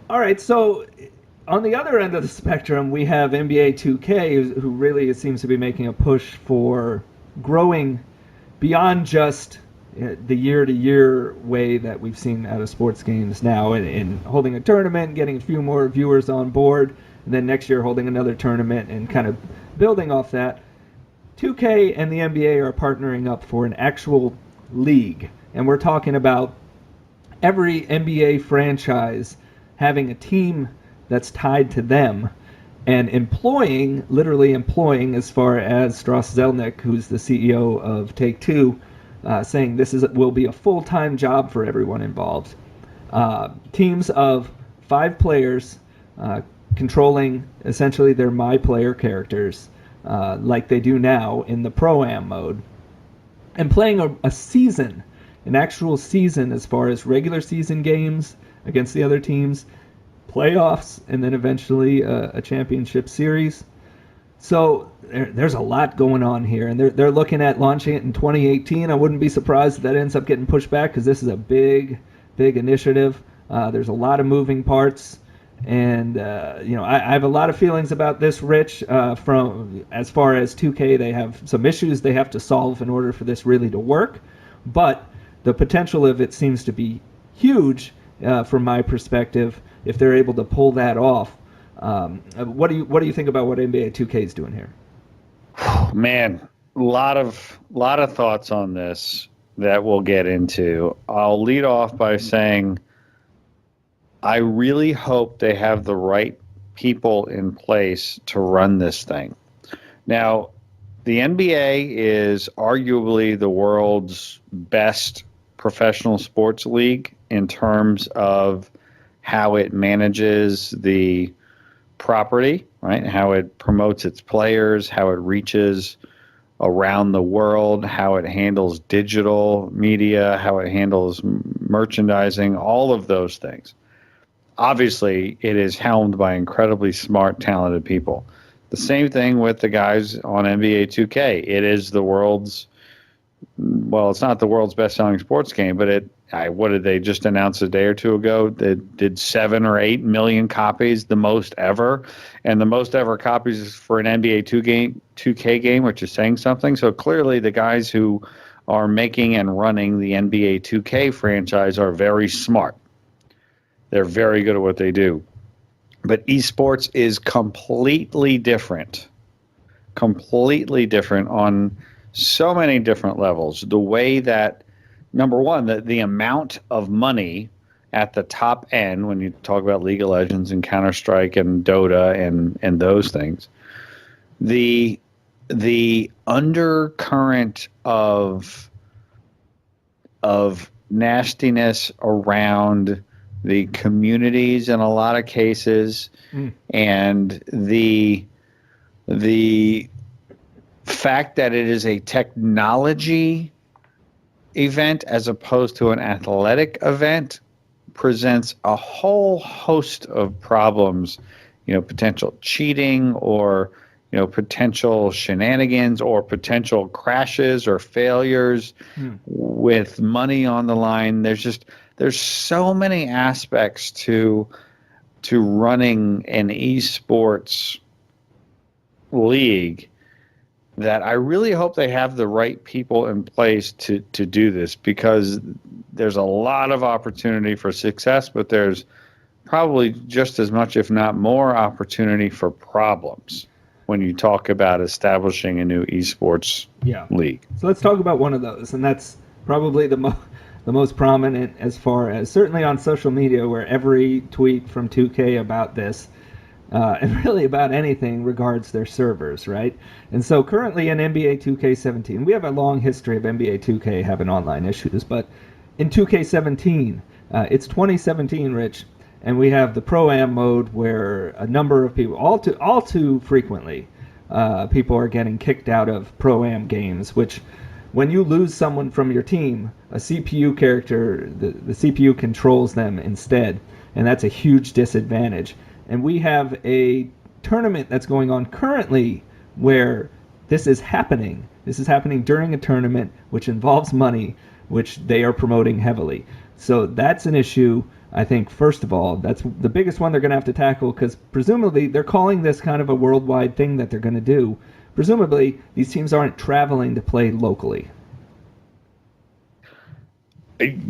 All right, so on the other end of the spectrum, we have NBA 2K, who really seems to be making a push for growing beyond just the year-to-year way that we've seen out of sports games now, in holding a tournament, getting a few more viewers on board, and then next year holding another tournament and kind of building off that. 2K and the NBA are partnering up for an actual league, and we're talking about every NBA franchise having a team that's tied to them and literally employing, as far as Strauss Zelnick, who's the CEO of Take-Two, saying this will be a full-time job for everyone involved. Teams of 5 players controlling essentially their My Player characters, like they do now in the Pro-Am mode, and playing a season, an actual season as far as regular season games against the other teams, playoffs, and then eventually a championship series. So there's a lot going on here, and they're looking at launching it in 2018. I wouldn't be surprised if that ends up getting pushed back, because this is a big initiative. There's a lot of moving parts, and I have a lot of feelings about this, Rich. From as far as 2K, they have some issues they have to solve in order for this really to work, but the potential of it seems to be huge from my perspective if they're able to pull that off. What do you think about what NBA 2K is doing here? Man, a lot of thoughts on this that we'll get into. I'll lead off by saying I really hope they have the right people in place to run this thing. Now, the NBA is arguably the world's best professional sports league in terms of how it manages the property, right? How it promotes its players, how it reaches around the world, how it handles digital media, how it handles merchandising, all of those things. Obviously, it is helmed by incredibly smart, talented people. The same thing with the guys on NBA 2K. It is the world's, well, it's not the world's best-selling sports game, but what did they just announce a day or two ago? They did 7 or 8 million copies, the most ever, and the most ever copies for an NBA 2K game, which is saying something. So clearly, the guys who are making and running the NBA 2K franchise are very smart. They're very good at what they do. But eSports is completely different on so many different levels. The way that, number one, the amount of money at the top end, when you talk about League of Legends and Counter-Strike and Dota and those things, the undercurrent of nastiness around the communities in a lot of cases, and the fact that it is a technology event as opposed to an athletic event presents a whole host of problems, potential cheating or, potential shenanigans or potential crashes or failures with money on the line. There's so many aspects to running an esports league that I really hope they have the right people in place to do this, because there's a lot of opportunity for success, but there's probably just as much, if not more, opportunity for problems when you talk about establishing a new esports league. So let's talk about one of those, and that's probably the most prominent, as far as certainly on social media, where every tweet from 2K about this and really about anything regards their servers, right? And so currently in NBA 2K17, we have a long history of NBA 2K having online issues, but in 2K17, it's 2017, Rich, and we have the Pro-Am mode where a number of people, all too frequently, people are getting kicked out of Pro-Am games, which when you lose someone from your team, a CPU character, the CPU controls them instead, and that's a huge disadvantage. And we have a tournament that's going on currently where this is happening. This is happening during a tournament which involves money, which they are promoting heavily. So that's an issue. I think, first of all, that's the biggest one they're going to have to tackle, because presumably they're calling this kind of a worldwide thing that they're going to do. Presumably, these teams aren't traveling to play locally.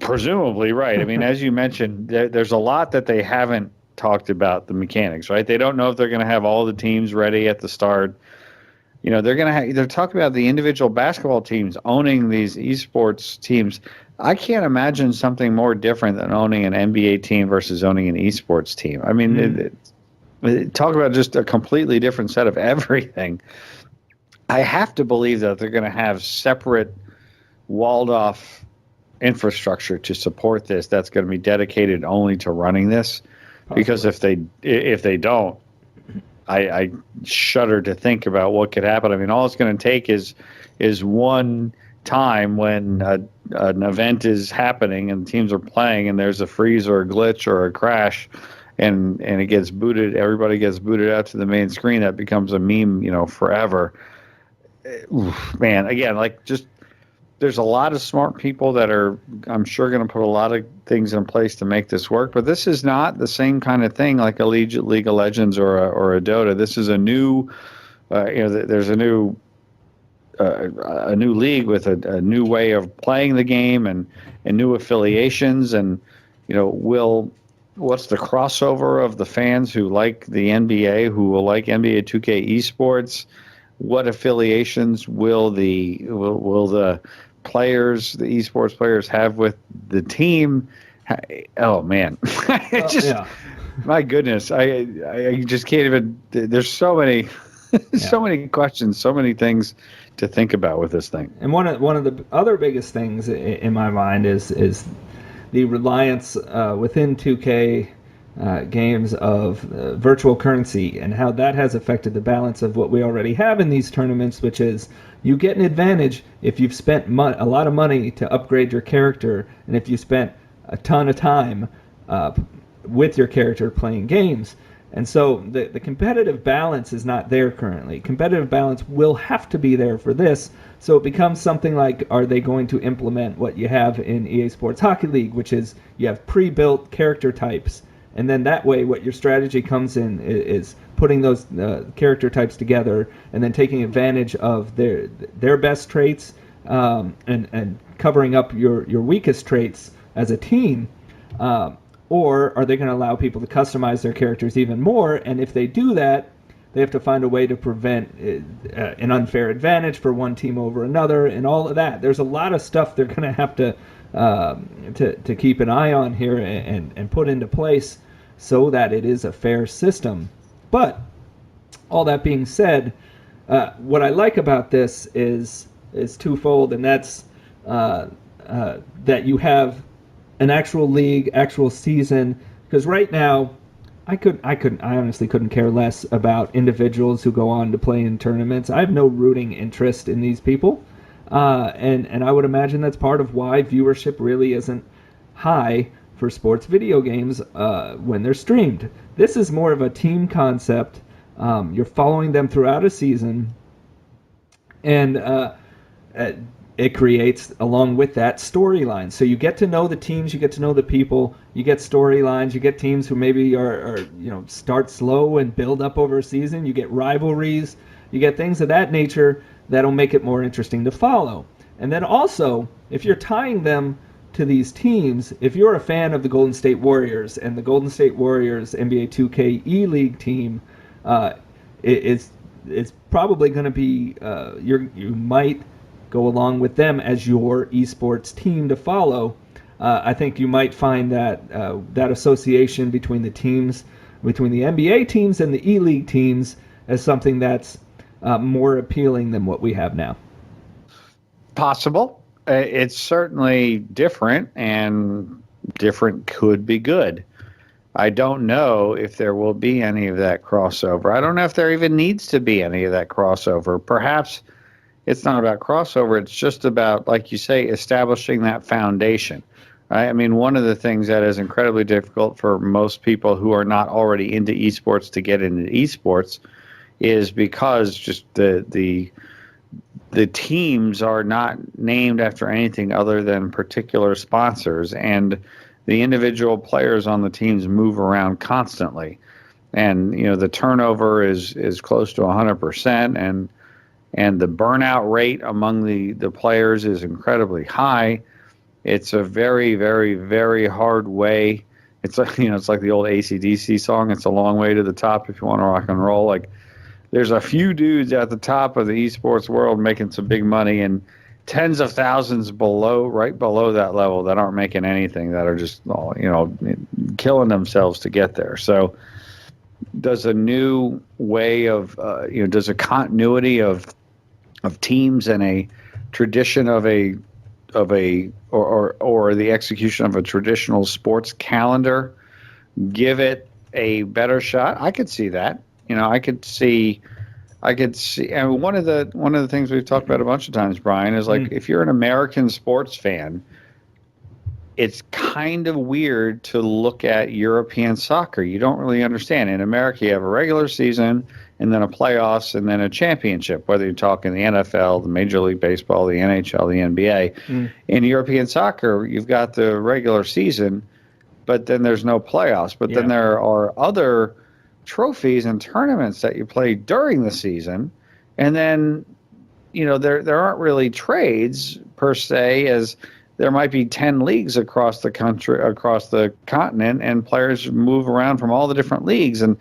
Presumably, right. I mean, as you mentioned, there's a lot that they haven't talked about the mechanics, right? They don't know if they're going to have all the teams ready at the start. They're talking about the individual basketball teams owning these esports teams. I can't imagine something more different than owning an NBA team versus owning an esports team. I mean, talk about just a completely different set of everything. I have to believe that they're going to have separate, walled off infrastructure to support this that's going to be dedicated only to running this. Because if they don't, I shudder to think about what could happen. I mean, all it's going to take is one time when an event is happening and teams are playing and there's a freeze or a glitch or a crash, and it gets booted. Everybody gets booted out to the main screen. That becomes a meme, forever. Oof, man, again, there's a lot of smart people that are, I'm sure, going to put a lot of things in place to make this work. But this is not the same kind of thing like a League of Legends or a Dota. This is a new, there's a new league with a new way of playing the game and new affiliations. And what's the crossover of the fans who like the NBA, who will like NBA 2K eSports? What affiliations will the players, the esports players, have with the team? Oh man, my goodness, I just can't even. There's so many, so many questions, so many things to think about with this thing. And one of the other biggest things in my mind is the reliance within 2K games of virtual currency, and how that has affected the balance of what we already have in these tournaments, which is you get an advantage if you've spent a lot of money to upgrade your character, and if you spent a ton of time with your character playing games. And so the competitive balance is not there currently. Competitive balance will have to be there for this. So it becomes something like, are they going to implement what you have in EA Sports Hockey League, which is you have pre-built character types, and then that way what your strategy comes in is putting those character types together and then taking advantage of their best traits, and covering up your weakest traits as a team. Or are they going to allow people to customize their characters even more? And if they do that, they have to find a way to prevent an unfair advantage for one team over another, and all of that. There's a lot of stuff they're going to have to keep an eye on here and put into place so that it is a fair system. But all that being said, what I like about this is twofold, and that's that you have an actual league, actual season. Because right now, I honestly couldn't care less about individuals who go on to play in tournaments. I have no rooting interest in these people, and I would imagine that's part of why viewership really isn't high for sports video games when they're streamed. This is more of a team concept. You're following them throughout a season, and it creates, along with that, storylines. So you get to know the teams, you get to know the people, you get storylines, you get teams who maybe are start slow and build up over a season, you get rivalries, you get things of that nature that'll make it more interesting to follow. And then also, if you're tying them to these teams, if you're a fan of the Golden State Warriors and the Golden State Warriors NBA 2K eLeague team, it's probably going to be, you might go along with them as your esports team to follow. I think you might find that that association between the teams, between the NBA teams and the eLeague teams, as something that's more appealing than what we have now. Possible. It's certainly different, and different could be good. I don't know if there will be any of that crossover. I don't know if there even needs to be any of that crossover. Perhaps it's not about crossover. It's just about, like you say, establishing that foundation. Right? I mean, one of the things that is incredibly difficult for most people who are not already into esports to get into esports is because just the teams are not named after anything other than particular sponsors. And the individual players on the teams move around constantly. And, the turnover is close to 100%, and the burnout rate among the players is incredibly high. It's a very, very, very hard way. It's like, it's like the old AC/DC song. It's a long way to the top if you want to rock and roll. Like, there's a few dudes at the top of the esports world making some big money, and tens of thousands right below that level that aren't making anything, that are just, killing themselves to get there. So does a new way of, does a continuity of teams and a tradition of or the execution of a traditional sports calendar give it a better shot? I could see that. I could see, and one of the things we've talked about a bunch of times, Brian, is like, if you're an American sports fan, it's kind of weird to look at European soccer. You don't really understand. In America, you have a regular season and then a playoffs and then a championship, whether you're talking the NFL, the Major League Baseball, the NHL, the NBA. In European soccer, you've got the regular season, but then there's no playoffs. But then there are other trophies and tournaments that you play during the season. And then, there aren't really trades per se, as there might be 10 leagues across the country, across the continent, and players move around from all the different leagues. And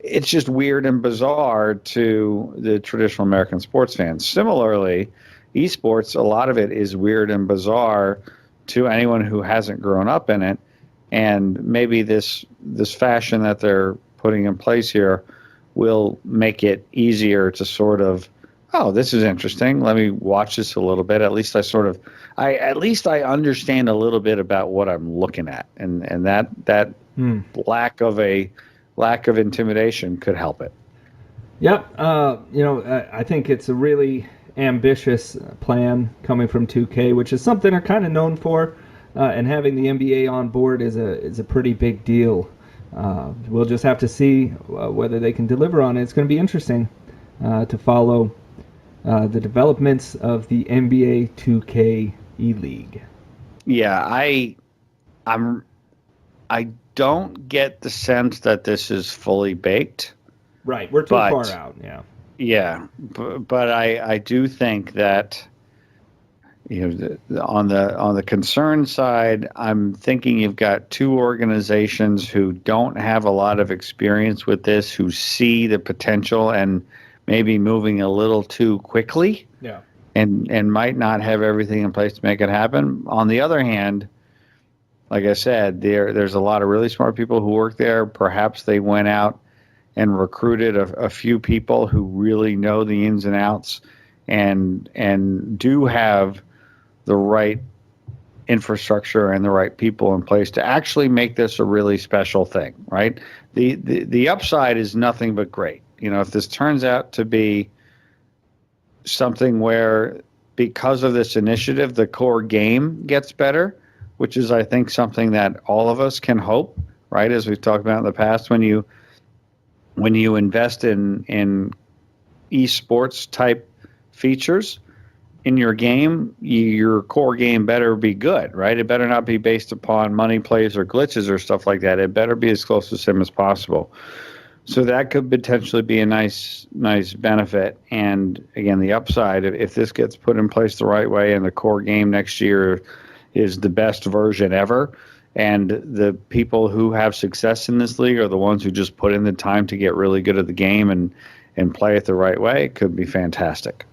it's just weird and bizarre to the traditional American sports fans. Similarly, esports, a lot of it is weird and bizarre to anyone who hasn't grown up in it. And maybe this fashion that they're putting in place here will make it easier to sort of, oh, this is interesting. Let me watch this a little bit. At least I understand a little bit about what I'm looking at, and that lack of intimidation could help it. Yep. I think it's a really ambitious plan coming from 2K, which is something they're kind of known for, and having the NBA on board is a pretty big deal. We'll just have to see whether they can deliver on it. It's going to be interesting to follow the developments of the NBA 2K eLeague. Yeah, I don't get the sense that this is fully baked. Right, we're too far out. Yeah. Yeah, but I do think that, on the concern side, I'm thinking you've got two organizations who don't have a lot of experience with this, who see the potential and maybe moving a little too quickly. Yeah. And might not have everything in place to make it happen. On the other hand, like I said, there's a lot of really smart people who work there. Perhaps they went out and recruited a few people who really know the ins and outs and do have the right infrastructure and the right people in place to actually make this a really special thing, right? The upside is nothing but great. If this turns out to be something where, because of this initiative, the core game gets better, which is, I think, something that all of us can hope, right? As we've talked about in the past, when you invest in eSports type features in your game, your core game better be good, right? It better not be based upon money plays or glitches or stuff like that. It better be as close to sim as possible. So that could potentially be a nice benefit. And again, the upside, if this gets put in place the right way and the core game next year is the best version ever, and the people who have success in this league are the ones who just put in the time to get really good at the game and play it the right way, it could be fantastic.